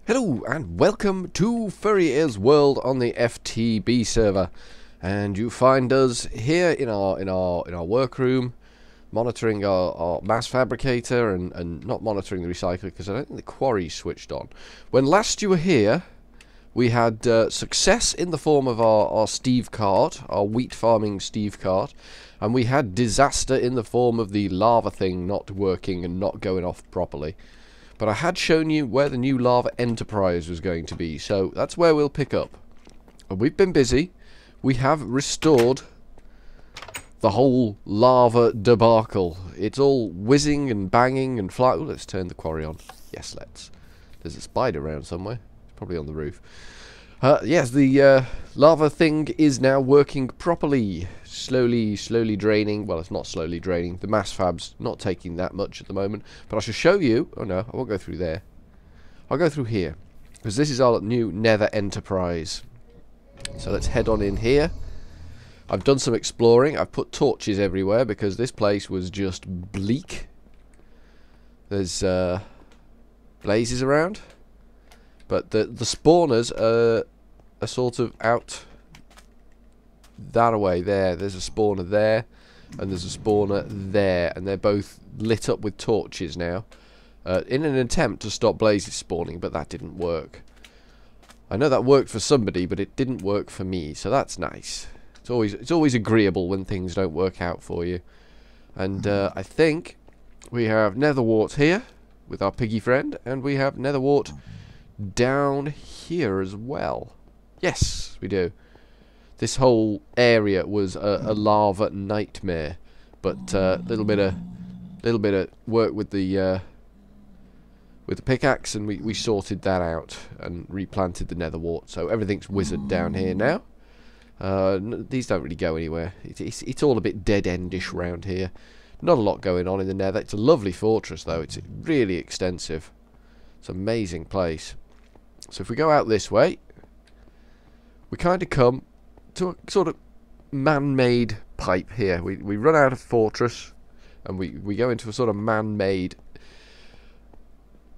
Hello and welcome to Furryears world on the FTB server, and you find us here in our workroom, monitoring our mass fabricator and not monitoring the recycler because I don't think the quarry's switched on. When last you were here, we had success in the form of our Steve cart, our wheat farming Steve cart, and we had disaster in the form of the lava thing not working and not going off properly. But I had shown you where the new lava enterprise was going to be, so that's where we'll pick up. And we've been busy. We have restored the whole lava debacle. It's all whizzing and banging and flying. Oh, let's turn the quarry on. Yes, let's. There's a spider around somewhere. It's probably on the roof. Yes, the lava thing is now working properly. Slowly draining. Well, it's not slowly draining. The mass fab's not taking that much at the moment. But I shall show you. Oh no, I won't go through there. I'll go through here, because this is our new Nether enterprise. So let's head on in here. I've done some exploring. I've put torches everywhere because this place was just bleak. There's blazes around, but the spawners are sort of out that away. There's a spawner there, and there's a spawner there, and they're both lit up with torches now, in an attempt to stop blazes spawning, but that didn't work. I know that worked for somebody, but it didn't work for me, so that's nice. It's always agreeable when things don't work out for you. And I think we have Netherwart here with our piggy friend, and we have Netherwart down here as well. Yes, we do. This whole area was a lava nightmare, but little bit of work with the pickaxe, and we sorted that out and replanted the Netherwart. So everything's wizard down here now. These don't really go anywhere. It's all a bit dead-endish around here. Not a lot going on in the Nether. It's a lovely fortress, though. It's really extensive. It's an amazing place. So if we go out this way, we kind of come to a sort of man-made pipe here. We run out of fortress, and we go into a sort of man-made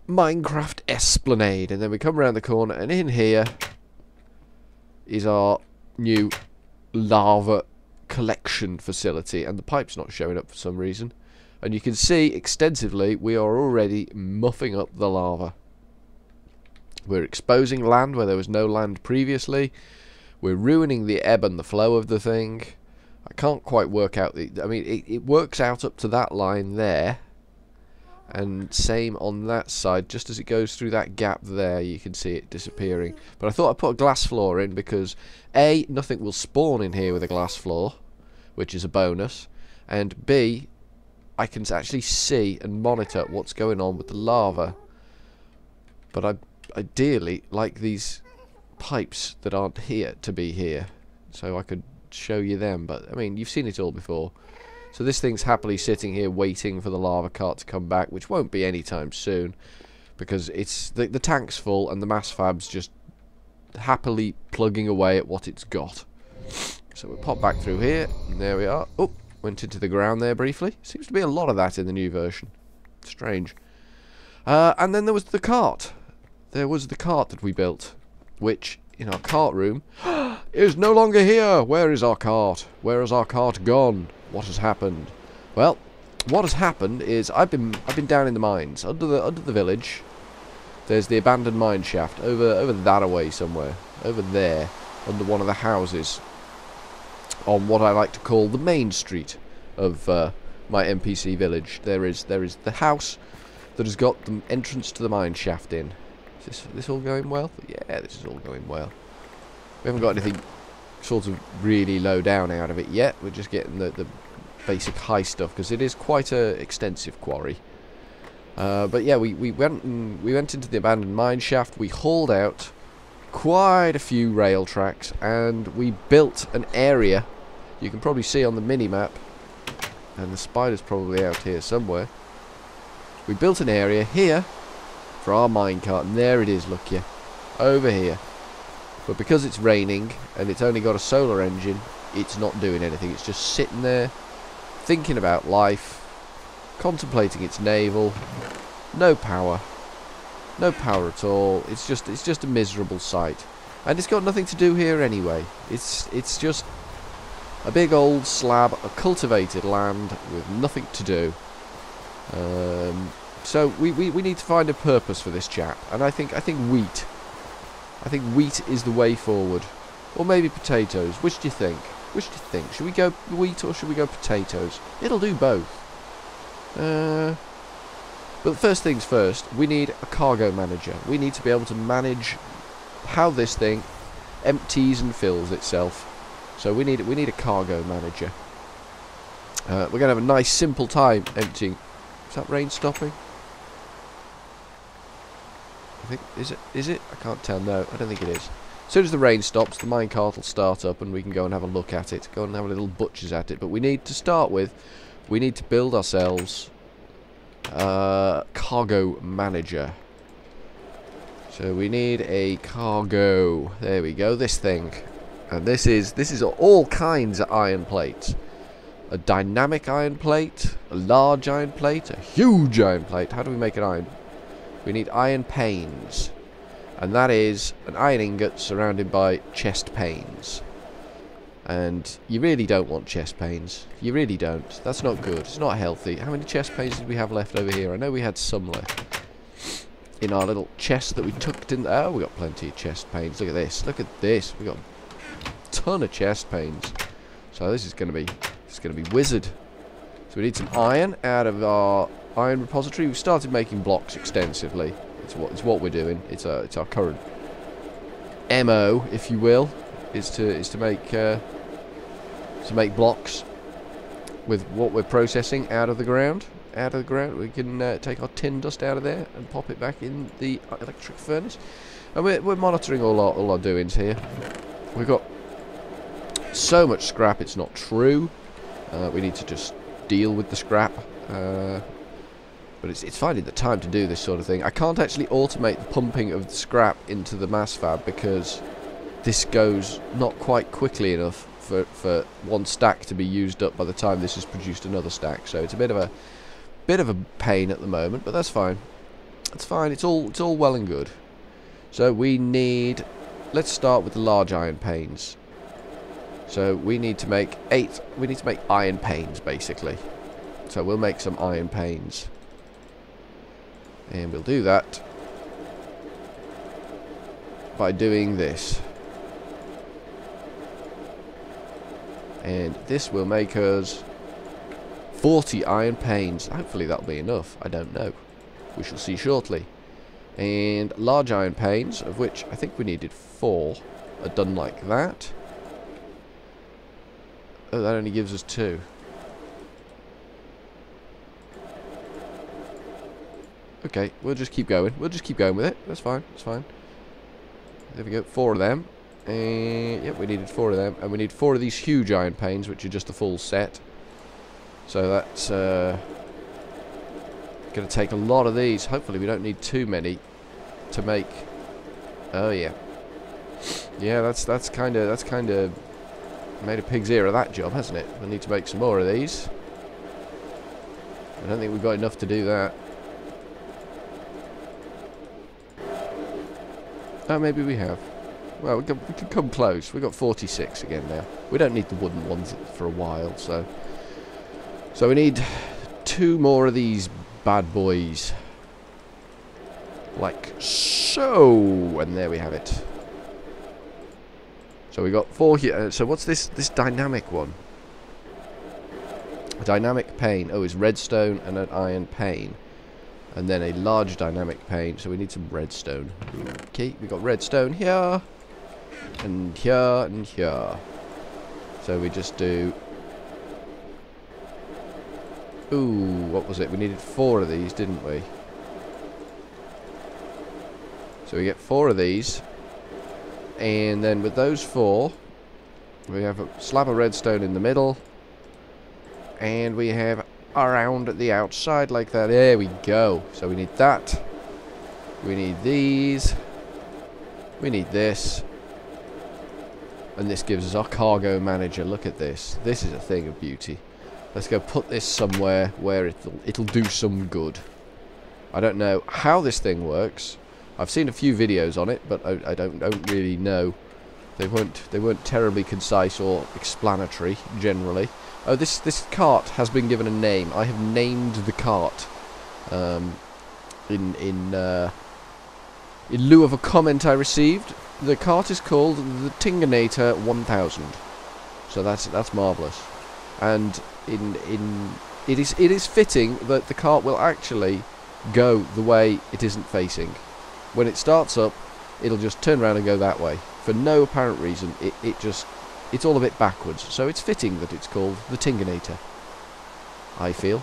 Minecraft esplanade, and then we come around the corner, and in here is our new lava collection facility, and the pipe's not showing up for some reason, and you can see extensively we are already muffing up the lava. We're exposing land where there was no land previously. We're ruining the ebb and the flow of the thing. I can't quite work out the... I mean, it works out up to that line there, and same on that side. Just as it goes through that gap there, you can see it disappearing. But I thought I'd put a glass floor in because A, nothing will spawn in here with a glass floor, which is a bonus, and B, I can actually see and monitor what's going on with the lava. But I ideally like these pipes that aren't here to be here, so I could show you them, but I mean, you've seen it all before. So this thing's happily sitting here waiting for the lava cart to come back, which won't be anytime soon, because it's the tank's full and the mass fab's just happily plugging away at what it's got. So we'll pop back through here, and there we are. Oh, went into the ground there briefly. Seems to be a lot of that in the new version. Strange. And then there was the cart. There was the cart that we built, which in our cart room is no longer here. Where is our cart? Where has our cart gone? What has happened? Well, what has happened is I've been down in the mines under the village. There's the abandoned mine shaft over that away somewhere, over there under one of the houses on what I like to call the main street of my NPC village. There is the house that has got the entrance to the mine shaft in. Is this all going well? Yeah, this is all going well. We haven't got anything sort of really low down out of it yet. We're just getting the basic high stuff because it is quite a extensive quarry. But yeah, we went into the abandoned mine shaft. We hauled out quite a few rail tracks, and we built an area. You can probably see on the mini map, and the spider's probably out here somewhere. We built an area here for our minecart, and there it is, look ya, over here. But because it's raining and it's only got a solar engine, it's not doing anything. It's just sitting there thinking about life, contemplating its navel, no power. No power at all. It's just a miserable sight. And it's got nothing to do here anyway. It's just a big old slab of cultivated land with nothing to do. So we need to find a purpose for this chap, and I think wheat. I think wheat is the way forward, or maybe potatoes. Which do you think? Which do you think? Should we go wheat or should we go potatoes? It'll do both. But first things first, we need a cargo manager. We need to be able to manage how this thing empties and fills itself. So we need a cargo manager. We're gonna have a nice simple time emptying. Is that rain stopping? I think is it? I can't tell. No, I don't think it is. As soon as the rain stops, the minecart will start up and we can go and have a look at it. Go and have a little butchers at it. But we need to start with, we need to build ourselves cargo manager. So we need a cargo. There we go. This thing, and this is all kinds of iron plates. A dynamic iron plate, a large iron plate, a huge iron plate. How do we make an iron? We need iron panes, and that is an iron ingot surrounded by chest panes. And you really don't want chest panes. You really don't. That's not good. It's not healthy. How many chest panes did we have left over here? I know we had some left in our little chest that we tucked in. Oh, we got plenty of chest panes. Look at this. Look at this. We got a ton of chest panes. So this is going to be wizard. So we need some iron out of our iron repository. We've started making blocks extensively. It's what we're doing. It's our current MO, if you will, is to make blocks with what we're processing out of the ground. We can take our tin dust out of there and pop it back in the electric furnace. And we're monitoring all our doings here. We've got so much scrap, it's not true. We need to just deal with the scrap. But it's finding the time to do this sort of thing. I can't actually automate the pumping of the scrap into the mass fab because this goes not quite quickly enough for one stack to be used up by the time this has produced another stack. So it's a bit of a pain at the moment, but that's fine. It's fine. It's all well and good. So we need. Let's start with the large iron panes. So we need to make 8. We need to make iron panes basically. So we'll make some iron panes. And we'll do that by doing this. And this will make us 40 iron panes. Hopefully that'll be enough. I don't know. We shall see shortly. And large iron panes, of which I think we needed 4, are done like that. Oh, that only gives us 2. Okay, we'll just keep going. We'll just keep going with it. That's fine. That's fine. There we go. 4 of them. And yep, we needed 4 of them. And we need 4 of these huge iron panes, which are just a full set. So that's going to take a lot of these. Hopefully we don't need too many to make. Oh yeah. Yeah, that's kind of made a pig's ear of that job, hasn't it? We need to make some more of these. I don't think we've got enough to do that. Oh, maybe we have. Well, we can come close. We've got 46 again now. We don't need the wooden ones for a while, so we need 2 more of these bad boys. Like so. And there we have it. So we got 4 here. So what's this dynamic one? A dynamic pane. Oh, it's redstone and an iron pane. And then a large dynamic pane, so we need some redstone. Okay, we got redstone here, and here, and here. So we just do... Ooh, what was it? We needed 4 of these, didn't we? So we get 4 of these. And then with those 4, we have a slab of redstone in the middle. And we have... around at the outside like that. There we go. So we need that. We need these. We need this. And this gives us our cargo manager. Look at this. This is a thing of beauty. Let's go put this somewhere where it'll do some good. I don't know how this thing works. I've seen a few videos on it, but I don't really know. They weren't terribly concise or explanatory generally. Oh, this cart has been given a name. I have named the cart. In lieu of a comment I received, the cart is called the Tinganator 1000. So that's marvellous, and it is fitting that the cart will actually go the way it isn't facing. When it starts up, it'll just turn around and go that way for no apparent reason. It's all a bit backwards, so it's fitting that it's called the Tinganator, I feel.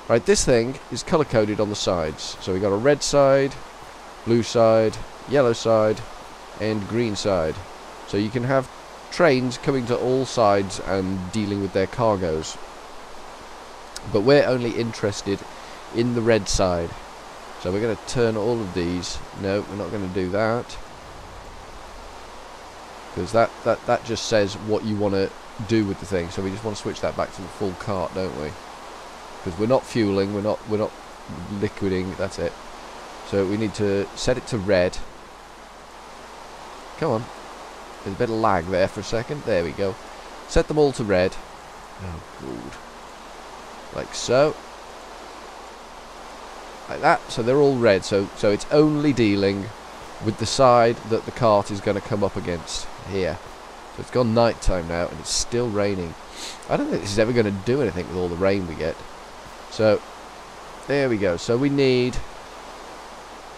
Right, this thing is colour coded on the sides, so we got a red side, blue side, yellow side, and green side. So you can have trains coming to all sides and dealing with their cargoes. But we're only interested in the red side. So we're going to turn all of these. No, we're not going to do that. Because that just says what you want to do with the thing. So we just want to switch that back to the full cart, don't we? Because we're not fueling, we're not liquiding, that's it. So we need to set it to red. Come on. There's a bit of lag there for a second. There we go. Set them all to red. Oh, good. Like so. Like that. So they're all red. So it's only dealing with the side that the cart is going to come up against here. So it's gone night time now and it's still raining. I don't think this is ever going to do anything with all the rain we get. So there we go. So we need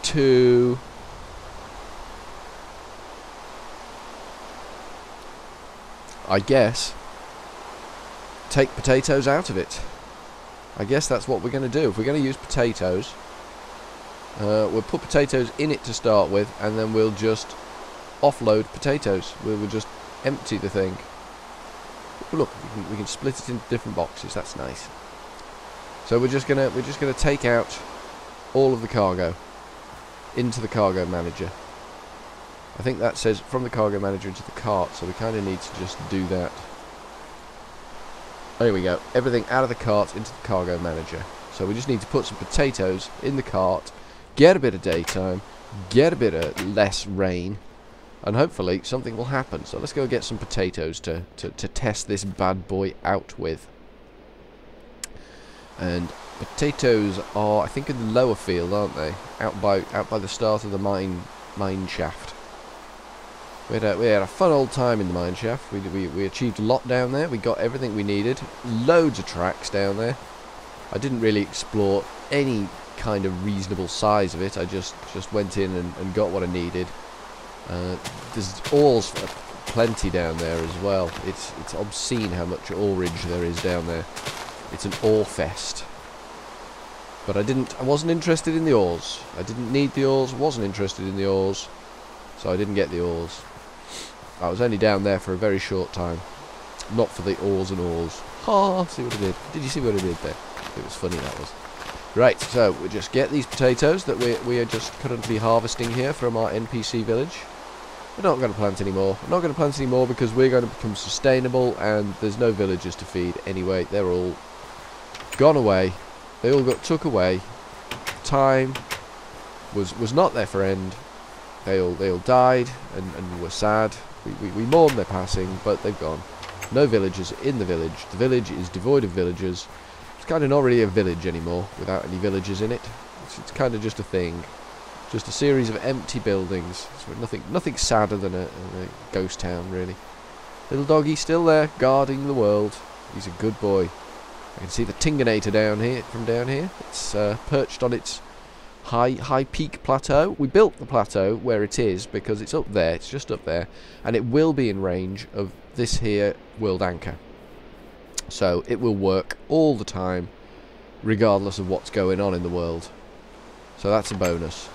to... I guess take potatoes out of it. I guess that's what we're going to do. If we're going to use potatoes, we'll put potatoes in it to start with, and then we'll just offload potatoes. We'll just empty the thing. Look, we can split it into different boxes. That's nice. So we're just gonna take out all of the cargo into the cargo manager. I think that says from the cargo manager into the cart, so we kind of need to just do that. There we go. Everything out of the cart into the cargo manager. So we just need to put some potatoes in the cart, get a bit of daytime, get a bit of less rain, and hopefully something will happen. So let's go get some potatoes to test this bad boy out with. And potatoes are, I think, in the lower field, aren't they? Out by the start of the mine shaft. We had a fun old time in the mine shaft. We achieved a lot down there. We got everything we needed. Loads of tracks down there. I didn't really explore any kind of reasonable size of it. I just went in and got what I needed. There's ores plenty down there as well. It's obscene how much oreage there is down there. It's an ore fest. But I wasn't interested in the ores. I didn't need the ores. Wasn't interested in the ores. So I didn't get the ores. I was only down there for a very short time. Not for the ores and ores. Ha! See what I did? Did you see what I did there? It was funny, that was. Right, so we just get these potatoes that we are just currently harvesting here from our NPC village. We're not going to plant anymore. We're not going to plant anymore because we're going to become sustainable and there's no villagers to feed anyway. They're all gone away. They all got took away. Time was not their friend. They all died and were sad. We mourn their passing, but they've gone. No villagers in the village. The village is devoid of villagers. It's kind of not really a village anymore without any villagers in it. It's kind of just a thing. Just a series of empty buildings. So nothing sadder than a ghost town, really. Little doggy still there, guarding the world. He's a good boy. I can see the Tinganator down here. From down here, it's perched on its high peak plateau. We built the plateau where it is because it's up there. It's just up there, and it will be in range of this here world anchor. So it will work all the time, regardless of what's going on in the world. So that's a bonus.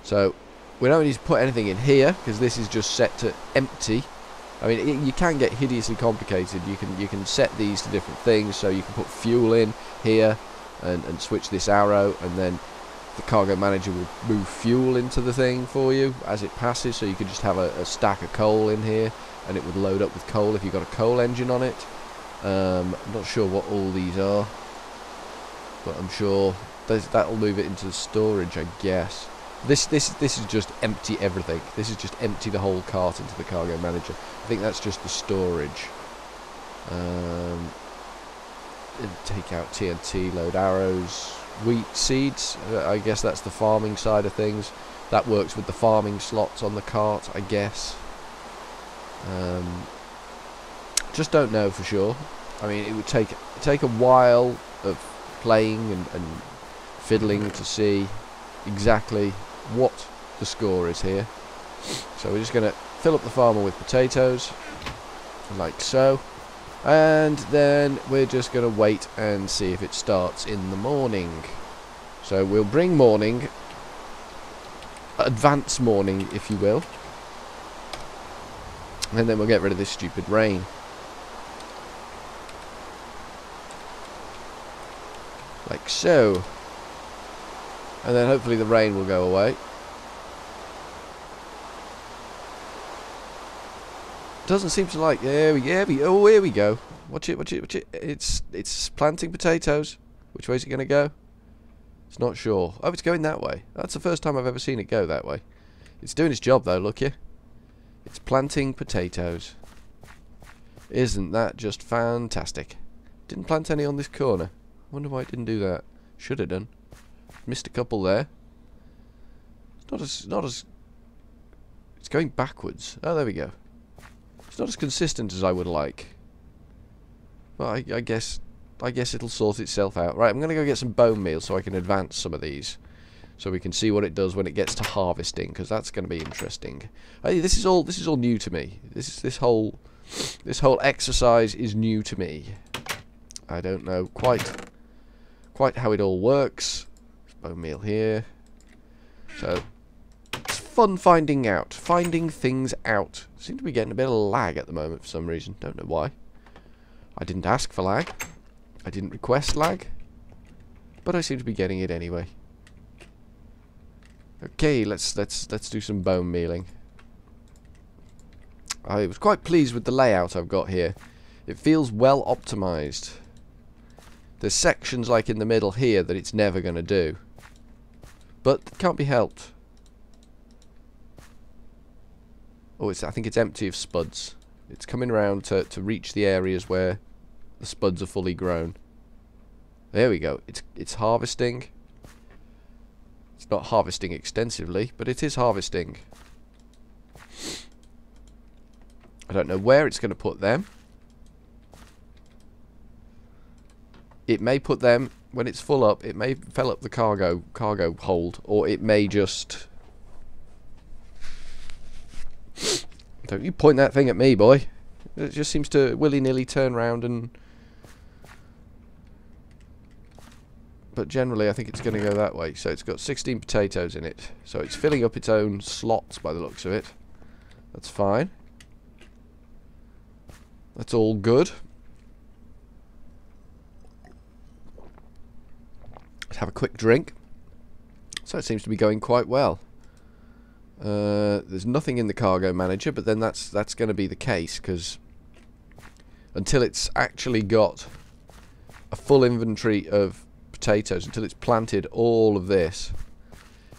So we don't need to put anything in here because this is just set to empty. I mean, you can get hideously complicated. You can set these to different things. So you can put fuel in here and switch this arrow, and then the cargo manager will move fuel into the thing for you as it passes. So you could just have a stack of coal in here, and it would load up with coal if you've got a coal engine on it. I'm not sure what all these are, but I'm sure that'll move it into the storage, I guess. This is just empty everything. This is just empty the whole cart into the cargo manager. I think that's just the storage. Take out TNT, load arrows, wheat seeds. I guess that's the farming side of things. That works with the farming slots on the cart, I guess. Just don't know for sure. I mean, it would take a while of playing and fiddling to see exactly what the score is here. So we're just going to fill up the farmer with potatoes, like so. And then we're just going to wait and see if it starts in the morning. So we'll bring morning, advance morning if you will, and then we'll get rid of this stupid rain. Like so. And then hopefully the rain will go away. Doesn't seem to like. Here we go. Watch it. It's planting potatoes. Which way is it going to go? It's not sure. Oh, it's going that way. That's the first time I've ever seen it go that way. It's doing its job though, look here. It's planting potatoes. Isn't that just fantastic? Didn't plant any on this corner. Wonder why it didn't do that. Should have done. Missed a couple there. It's not as it's going backwards. Oh, there we go. It's not as consistent as I would like. But I guess it'll sort itself out. Right, I'm gonna go get some bone meal so I can advance some of these, so we can see what it does when it gets to harvesting, because that's going to be interesting. This is all new to me. This whole exercise is new to me. I don't know quite how it all works. There's bone meal here. So it's fun finding things out. Seem to be getting a bit of lag at the moment for some reason. Don't know why. I didn't ask for lag. I didn't request lag. But I seem to be getting it anyway. Okay, let's do some bone mealing. I was quite pleased with the layout I've got here. It feels well optimized. There's sections like in the middle here that it's never going to do. But it can't be helped. Oh, I think it's empty of spuds. It's coming around to reach the areas where the spuds are fully grown. There we go. It's harvesting. It's not harvesting extensively, but it is harvesting. I don't know where it's going to put them. It may put them when it's full up. It may fill up the cargo hold, or it may just. Don't you point that thing at me, boy. It just seems to willy-nilly turn around and. But generally I think it's going to go that way. So it's got 16 potatoes in it. So it's filling up its own slots by the looks of it. That's fine. That's all good. Let's have a quick drink. So it seems to be going quite well. There's nothing in the cargo manager, but then that's going to be the case, because until it's actually got a full inventory of potatoes, until it's planted all of this,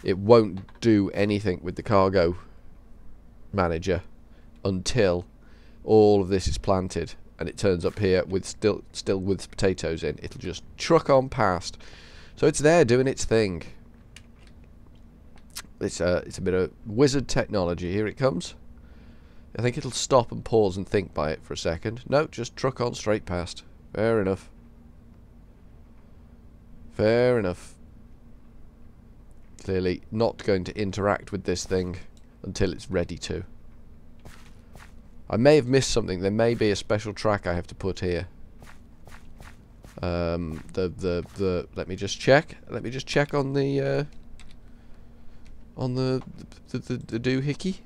it won't do anything with the cargo manager until all of this is planted and it turns up here with still with potatoes in. It'll just truck on past. So it's there doing its thing. It's a bit of wizard technology. Here it comes. I think it'll stop and pause and think by it for a second. No, just truck on straight past. Fair enough. Fair enough. Clearly not going to interact with this thing until it's ready to. I may have missed something. There may be a special track I have to put here. Let me just check. Let me just check on the doohickey.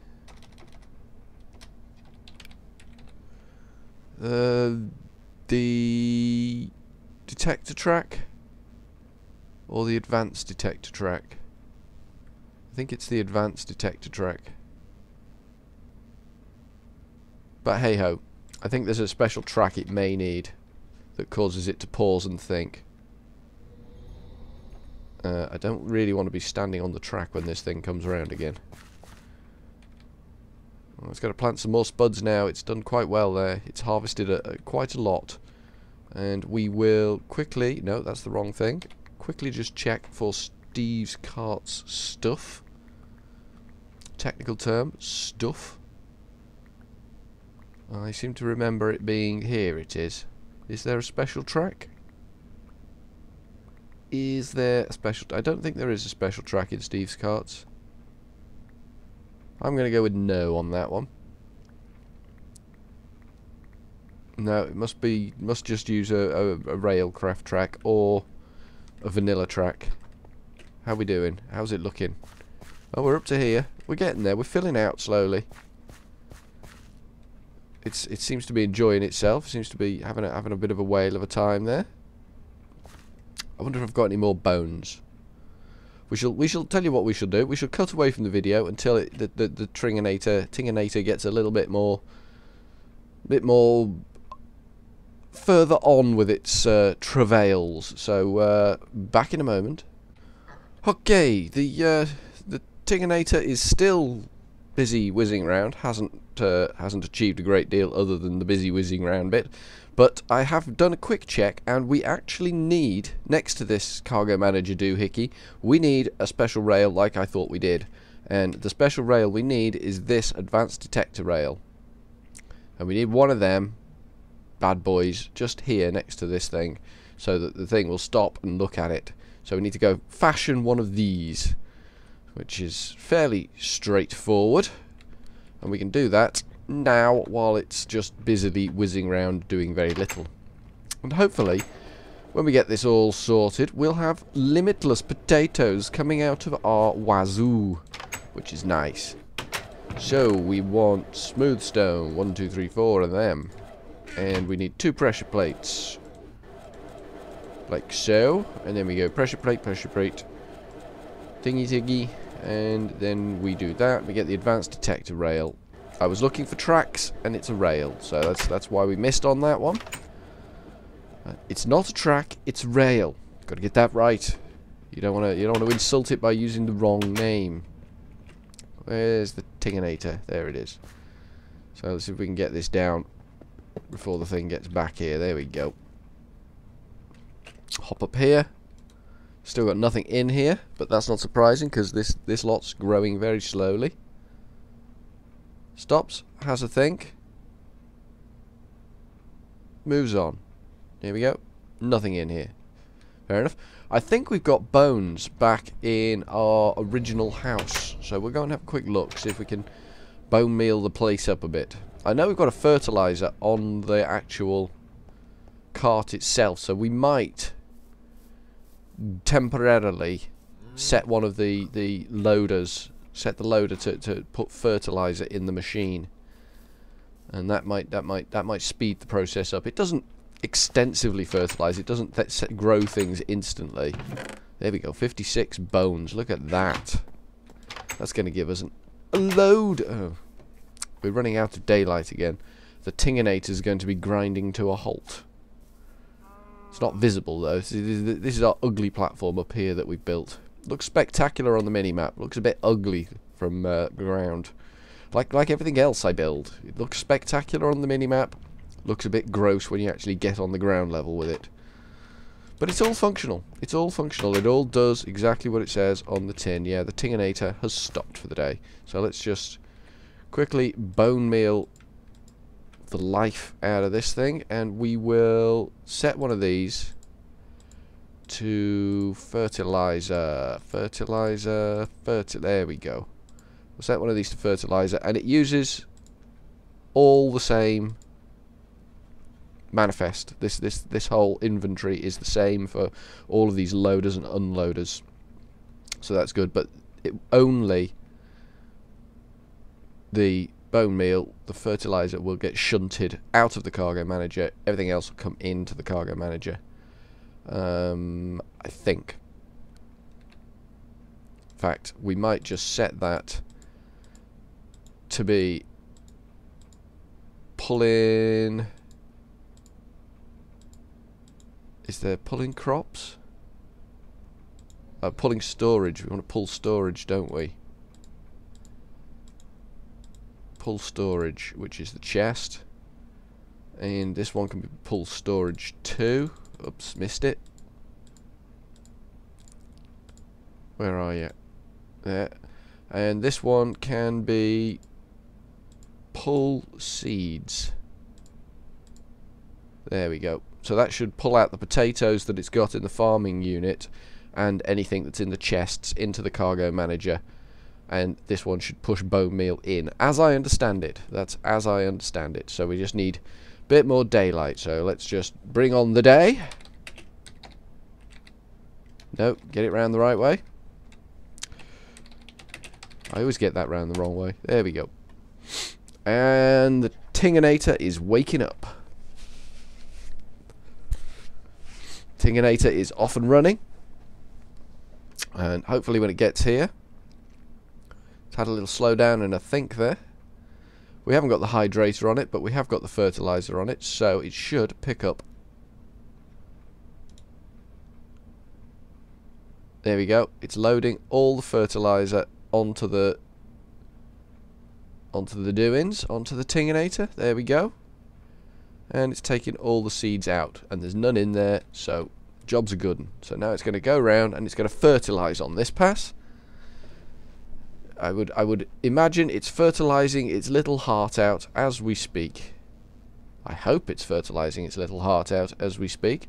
The detector track or the advanced detector track? I think it's the advanced detector track. But hey ho, I think there's a special track it may need that causes it to pause and think. I don't really want to be standing on the track when this thing comes around again. Well, it's got to plant some more spuds now. It's done quite well there. It's harvested quite a lot. And we will quickly... No, that's the wrong thing. Quickly just check for Steve's cart's stuff. Technical term, stuff. I seem to remember it being... Here it is. Is there a special track? Is there a special... I don't think there is a special track in Steve's carts. I'm going to go with no on that one. No, it must just use a railcraft track or a vanilla track. How we doing? How's it looking? Oh, we're up to here. We're getting there. We're filling out slowly. It seems to be enjoying itself. It seems to be having a bit of a whale of a time there. I wonder if I've got any more bones. We shall tell you what we shall do. We shall cut away from the video until the Tinganator gets a little bit more further on with its travails. So back in a moment. Okay, the Tinganator is still busy whizzing around. Hasn't achieved a great deal other than the busy whizzing around bit. But I have done a quick check, and we actually need, next to this cargo manager doohickey, we need a special rail like I thought we did. And the special rail we need is this advanced detector rail. And we need one of them bad boys just here next to this thing, so that the thing will stop and look at it. So we need to go fashion one of these, which is fairly straightforward. And we can do that now while it's just busily whizzing around doing very little. And hopefully when we get this all sorted we'll have limitless potatoes coming out of our wazoo, which is nice. So we want smooth stone, 1, 2, 3, 4 of them, and we need 2 pressure plates like so, and then we go pressure plate, thingy tiggy, and then we do that. We get the advanced detector rail. I was looking for tracks, and it's a rail, so that's why we missed on that one. It's not a track; it's a rail. Got to get that right. You don't want to insult it by using the wrong name. Where's the Tinganator? There it is. So let's see if we can get this down before the thing gets back here. There we go. Hop up here. Still got nothing in here, but that's not surprising because this lot's growing very slowly. Stops, has a think, moves on. Here we go. Nothing in here. Fair enough. I think we've got bones back in our original house, so we're going to have a quick look, see if we can bone meal the place up a bit. I know we've got a fertilizer on the actual cart itself, so we might temporarily set one of the loaders, set the loader to put fertilizer in the machine, and that might speed the process up. It doesn't extensively fertilize, it doesn't grow things instantly. There we go, 56 bones. Look at that. That's going to give us a load. Oh, we're running out of daylight again. The Tinganator is going to be grinding to a halt. It's not visible though. This is our ugly platform up here that we've built. Looks spectacular on the mini-map. Looks a bit ugly from ground. Like everything else I build. It looks spectacular on the mini-map. Looks a bit gross when you actually get on the ground level with it. But it's all functional. It's all functional. It all does exactly what it says on the tin. Yeah, the Tinganator has stopped for the day. So let's just quickly bone meal the life out of this thing, and we will set one of these to fertilizer. There we go. We'll set one of these to fertilizer, and it uses all the same manifest. This whole inventory is the same for all of these loaders and unloaders, so that's good. But only the bone meal, the fertilizer, will get shunted out of the cargo manager. Everything else will come into the cargo manager. I think. In fact, we might just set that to be pulling. Is there pulling crops? Pulling storage. We want to pull storage, don't we? Pull storage, which is the chest. And this one can be pull storage too. Oops, missed it. Where are you? There. And this one can be pull seeds. There we go. So that should pull out the potatoes that it's got in the farming unit and anything that's in the chests into the cargo manager. And this one should push bone meal in, as I understand it. That's as I understand it. So we just need a bit more daylight. So let's just bring on the day. No, get it round the right way. I always get that round the wrong way. There we go. And the Tinganator is waking up. Tinganator is off and running. And hopefully when it gets here, it's had a little slowdown and a think there. We haven't got the hydrator on it, but we have got the fertilizer on it, so it should pick up. There we go. It's loading all the fertilizer onto the doings, onto the Tinganator. There we go. And it's taking all the seeds out, and there's none in there, so job's a good one. So now it's going to go around and it's going to fertilize on this pass. I would imagine it's fertilizing its little heart out as we speak. I hope it's fertilizing its little heart out as we speak.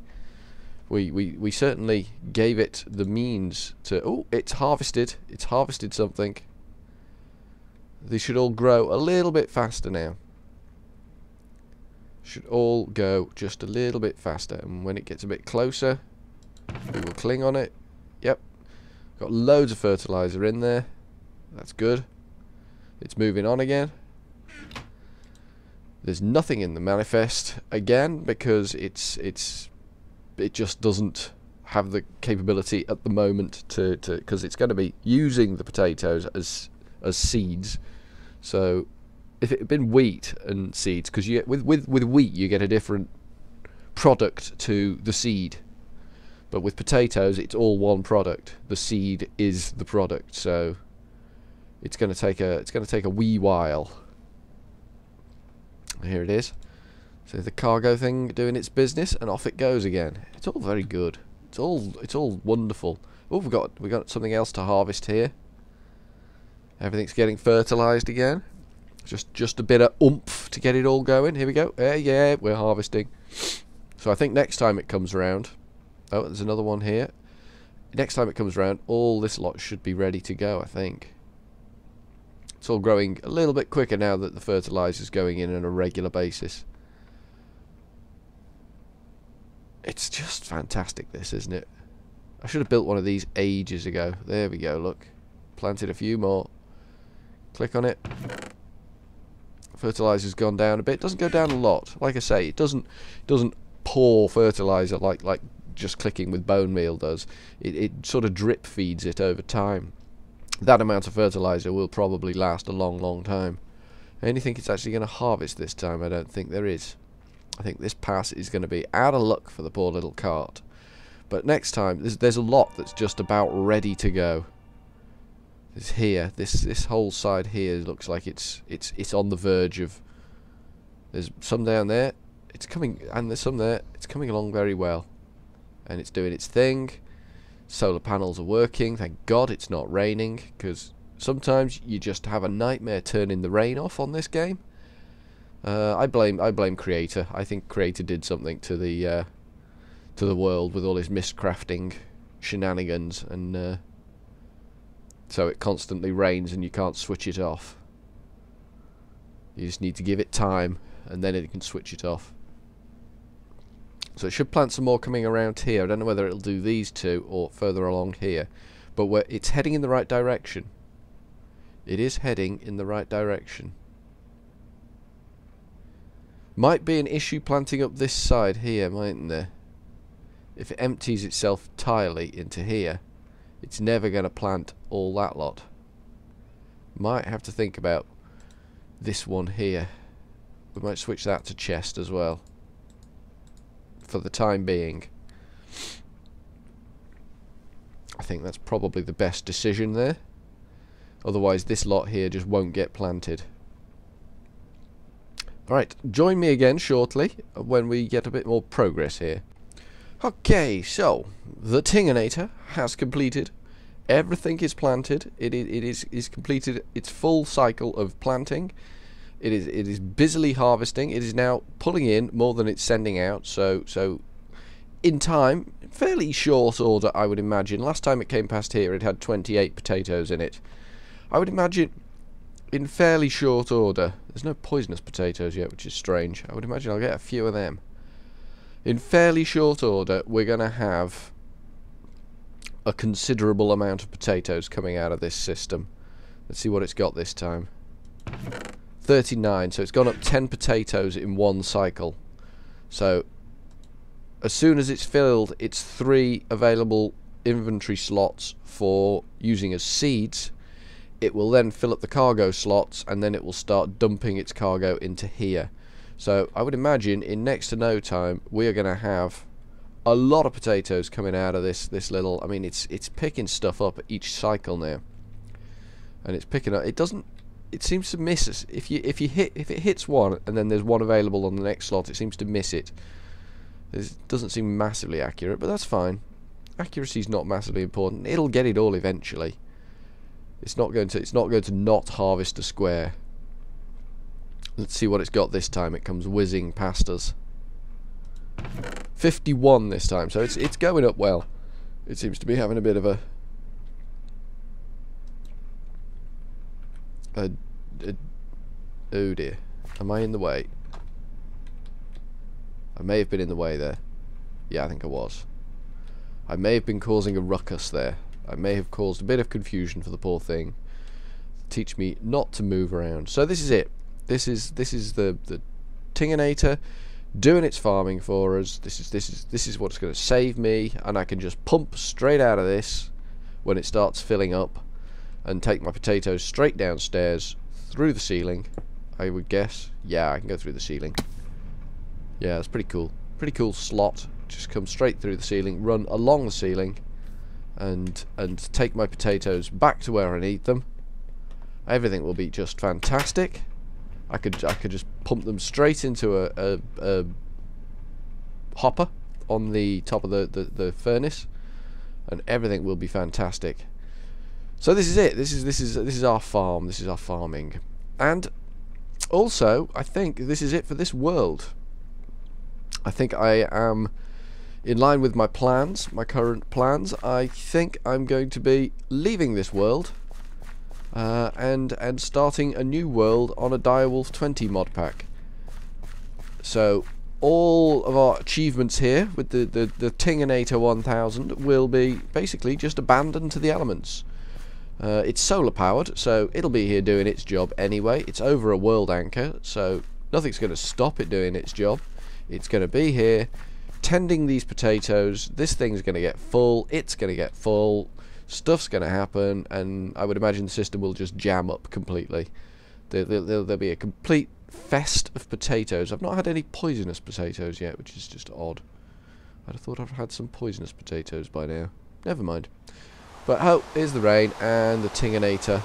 We certainly gave it the means to... Oh, it's harvested. It's harvested something. They should all grow a little bit faster now. Should all go just a little bit faster. And when it gets a bit closer, we will cling on it. Yep. Got loads of fertilizer in there. That's good. It's moving on again. There's nothing in the manifest again because it just doesn't have the capability at the moment to because it's going to be using the potatoes as seeds. So if it had been wheat and seeds, because you with wheat you get a different product to the seed, but with potatoes it's all one product. The seed is the product, so it's going to take a wee while. Here it is. So the cargo thing doing its business, and off it goes again. It's all very good. It's all wonderful. Oh, we got something else to harvest here. Everything's getting fertilized again. Just a bit of oomph to get it all going. Here we go. Yeah, we're harvesting. So I think next time it comes around. Oh, there's another one here. Next time it comes around, all this lot should be ready to go, I think. It's all growing a little bit quicker now that the fertilizer's going in on a regular basis. It's just fantastic, this, isn't it? I should have built one of these ages ago. There we go, look. Planted a few more. Click on it. Fertilizer's gone down a bit. Doesn't go down a lot. Like I say, it doesn't pour fertilizer like just clicking with bone meal does. It sort of drip feeds it over time. That amount of fertilizer will probably last a long time. Anything it's actually going to harvest this time? I don't think there is. I think this pass is going to be out of luck for the poor little cart. But next time, there's a lot that's just about ready to go. There's here, this whole side here looks like it's on the verge of. There's some down there. It's coming, and there's some there. It's coming along very well, and it's doing its thing. Solar panels are working. Thank God it's not raining, because sometimes you just have a nightmare turning the rain off on this game. I blame Creator. I think Creator did something to the world with all his miscrafting shenanigans, and so it constantly rains and you can't switch it off. You just need to give it time, and then it can switch it off. So it should plant some more coming around here. I don't know whether it'll do these two or further along here, but it's heading in the right direction. It is heading in the right direction. Might be an issue planting up this side here, mightn't there? If it empties itself entirely into here, it's never going to plant all that lot. Might have to think about this one here. We might switch that to chest as well, for the time being. I think that's probably the best decision there. Otherwise this lot here just won't get planted. Alright, join me again shortly when we get a bit more progress here. Okay, so the Tinganator has completed. Everything is planted. It is completed its full cycle of planting. It is busily harvesting. It is now pulling in more than it's sending out. So in time, fairly short order, I would imagine. Last time it came past here, it had 28 potatoes in it. I would imagine in fairly short order. There's no poisonous potatoes yet, which is strange. I would imagine I'll get a few of them. In fairly short order, we're going to have a considerable amount of potatoes coming out of this system. Let's see what it's got this time. 39, so it's gone up 10 potatoes in one cycle. So as soon as it's filled its 3 available inventory slots for using as seeds, it will then fill up the cargo slots, and then it will start dumping its cargo into here. So I would imagine in next to no time we are going to have a lot of potatoes coming out of this little. I mean, it's picking stuff up each cycle now, and it's picking up. It seems to miss us. If it hits one and then there's one available on the next slot, it seems to miss it. It doesn't seem massively accurate, but that's fine. Accuracy is not massively important. It'll get it all eventually. It's not going to not harvest a square. Let's see what it's got this time. It comes whizzing past us. 51 this time, so it's going up well. It seems to be having a bit of a oh dear. Am I in the way? I may have been in the way there. Yeah, I think I was. I may have been causing a ruckus there. I may have caused a bit of confusion for the poor thing. Teach me not to move around. So this is it. This is the Tinganator doing its farming for us. This is what's going to save me, and I can just pump straight out of this when it starts filling up, and take my potatoes straight downstairs through the ceiling. I would guess. Yeah, I can go through the ceiling. Yeah, that's pretty cool. Pretty cool slot. Just come straight through the ceiling, run along the ceiling, and take my potatoes back to where I need them. Everything will be just fantastic. I could just pump them straight into a hopper on the top of the furnace, and everything will be fantastic. So this is it. This is our farm. This is our farming, and also I think this is it for this world. I think I am in line with my plans, my current plans. I think I'm going to be leaving this world and starting a new world on a Direwolf 20 mod pack. So all of our achievements here with the Tinganator 1000 will be basically just abandoned to the elements. It's solar powered, so it'll be here doing its job anyway. It's over a world anchor, so nothing's going to stop it doing its job. It's going to be here tending these potatoes. This thing's going to get full, it's going to get full, stuff's going to happen, and I would imagine the system will just jam up completely. There'll be a complete fest of potatoes. I've not had any poisonous potatoes yet, which is just odd. I'd have thought I'd had some poisonous potatoes by now. Never mind. But oh, here's the rain, and the Tinganator.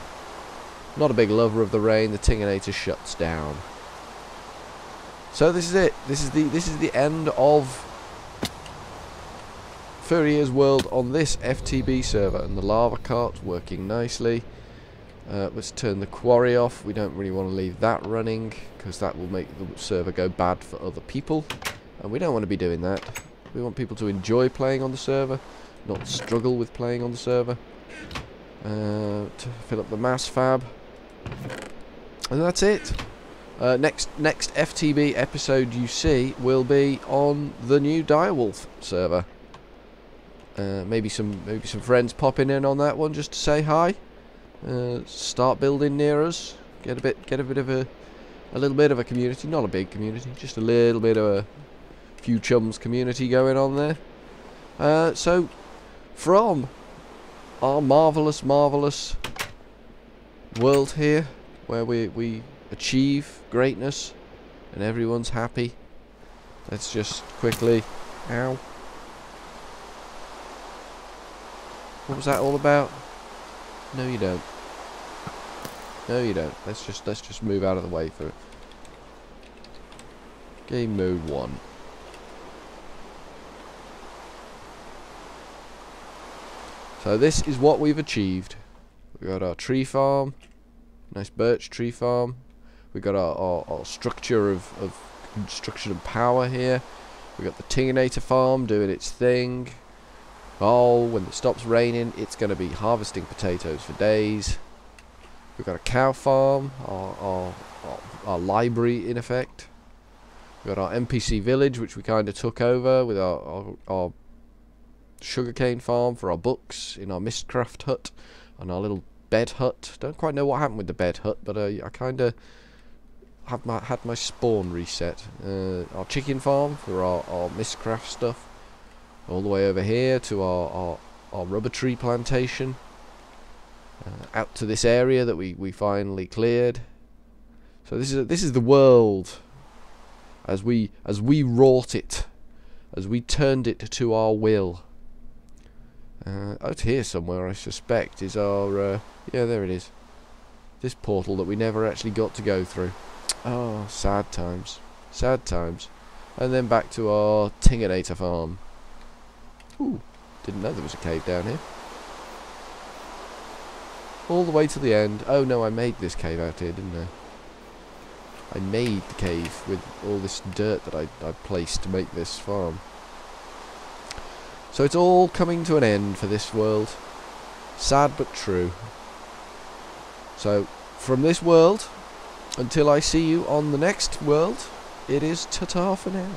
Not a big lover of the rain. The Tinganator shuts down. So this is it. This is the end of Furryears world on this FTB server, and the lava cart's working nicely. Let's turn the quarry off. We don't really want to leave that running because that will make the server go bad for other people, and we don't want to be doing that. We want people to enjoy playing on the server, not struggle with playing on the server. To fill up the mass fab, and that's it. Next FTB episode you see will be on the new Direwolf server. Maybe some friends popping in on that one just to say hi. Start building near us. Get a little bit of a community, not a big community, just a little bit of a few chums community going on there. So from our marvelous world here, where we achieve greatness and everyone's happy, let's just quickly, ow, What was that all about? No, you don't. No, you don't. Let's just move out of the way for game mode 1. So this is what we've achieved. We got our tree farm, nice birch tree farm. We got our structure of construction and power here. We got the Tinganator farm doing its thing. Oh, when it stops raining, it's going to be harvesting potatoes for days. We've got a cow farm, our library in effect. We've got our NPC village, which we kind of took over with our sugarcane farm for our books in our Mistcraft hut and our little bed hut. Don't quite know what happened with the bed hut, but I kind of had my spawn reset. Our chicken farm for our Mistcraft stuff. All the way over here to our rubber tree plantation. Out to this area that we finally cleared. So this is the world as we wrought it, as we turned it to our will. Out here somewhere, I suspect, is our yeah, there it is. This portal that we never actually got to go through. Oh, sad times, sad times. And then back to our Tinganator farm. Ooh, didn't know there was a cave down here. All the way to the end. Oh no, I made this cave out here, didn't I? I made the cave with all this dirt that I placed to make this farm. So it's all coming to an end for this world. Sad but true. So, from this world, until I see you on the next world, it is ta-ta for now.